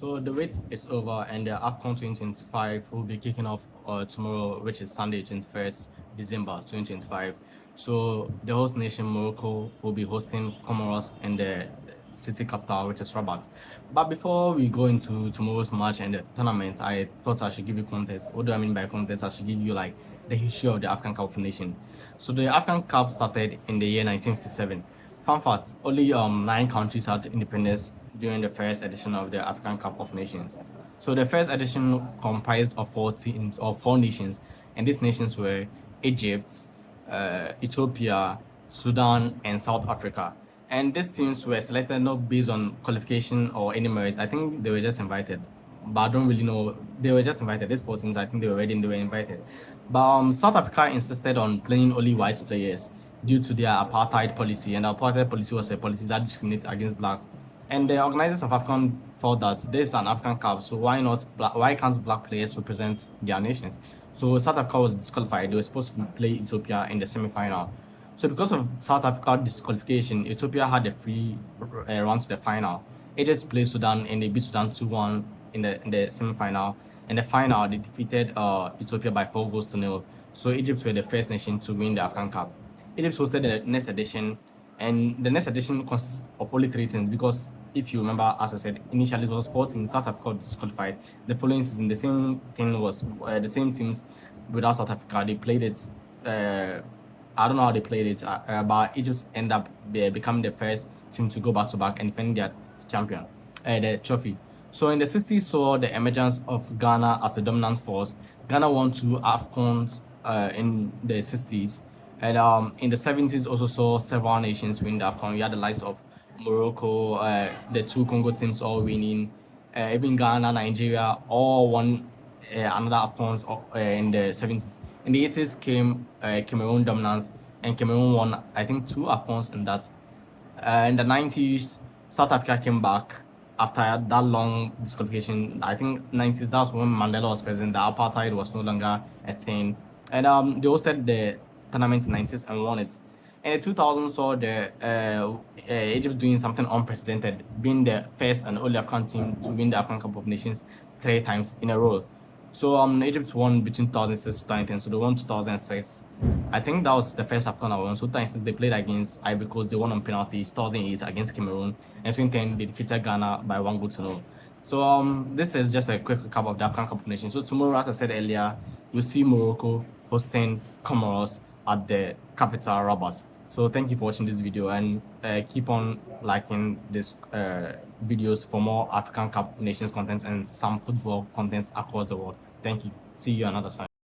So the wait is over, and the Afcon 2025 will be kicking off tomorrow, which is Sunday, 21st December 2025. So the host nation Morocco will be hosting Comoros in the city capital, which is Rabat. But before we go into tomorrow's match and the tournament, I thought I should give you context. What do I mean by context? I should give you like the history of the African Cup of Nations. So the African Cup started in the year 1957. Fun fact: only 9 countries had independence during the first edition of the African Cup of Nations. So the first edition comprised of 4 teams or 4 nations, and these nations were Egypt, Ethiopia, Sudan, and South Africa. And these teams were selected not based on qualification or any merit. I think they were just invited, but I don't really know. They were just invited. These 4 teams, I think they were ready and they were invited. But South Africa insisted on playing only white players due to their apartheid policy, and the apartheid policy was a policy that discriminated against blacks. And the organizers of Afcon felt that this is an African Cup, so why can't black players represent their nations? So South Africa was disqualified. They were supposed to play Ethiopia in the semi-final. So because of South Africa disqualification, Ethiopia had a free run to the final. Egypt played Sudan and they beat Sudan 2-1 in the semi-final. In the final, they defeated Ethiopia by 4 goals to 0. So Egypt were the first nation to win the African Cup. Egypt hosted the next edition, and the next edition consists of only 3 teams because if you remember, as I said, initially it was 4 teams. South Africa was disqualified. The following season, the same thing was the same teams without South Africa. They played it. I don't know how they played it, but Egypt ended up becoming the first team to go back to back and defend their champion, the trophy. So in the 60s saw the emergence of Ghana as a dominant force. Ghana won 2 Afcons in the 60s. And in the 70s also saw several nations win the Afcon. We had the likes of Morocco, the 2 Congo teams all winning, even Ghana, Nigeria, all won another Afcons in the 70s. In the 80s came Cameroon dominance, and Cameroon won, I think, 2 Afcons in that. In the 90s, South Africa came back after that long disqualification. I think 90s, that's when Mandela was president. The apartheid was no longer a thing. And they hosted the tournament in 90s and won it. And the 2000s saw the Egypt doing something unprecedented, being the first and only African team to win the African Cup of Nations 3 times in a row. So Egypt won between 2006 and 2010, so they won 2006. I think that was the first Afcon I won. So 2006 they played against Ivory Coast, they won on penalties. 2008 against Cameroon, and 2010 they defeated Ghana by 1 goal to 0. So this is just a quick recap of the African Cup of Nations. So tomorrow, as I said earlier, you'll see Morocco hosting Comoros at the capital Rabat. So thank you for watching this video, and keep on liking this videos for more African Cup Nations content and some football contents across the world. Thank you. See you another time.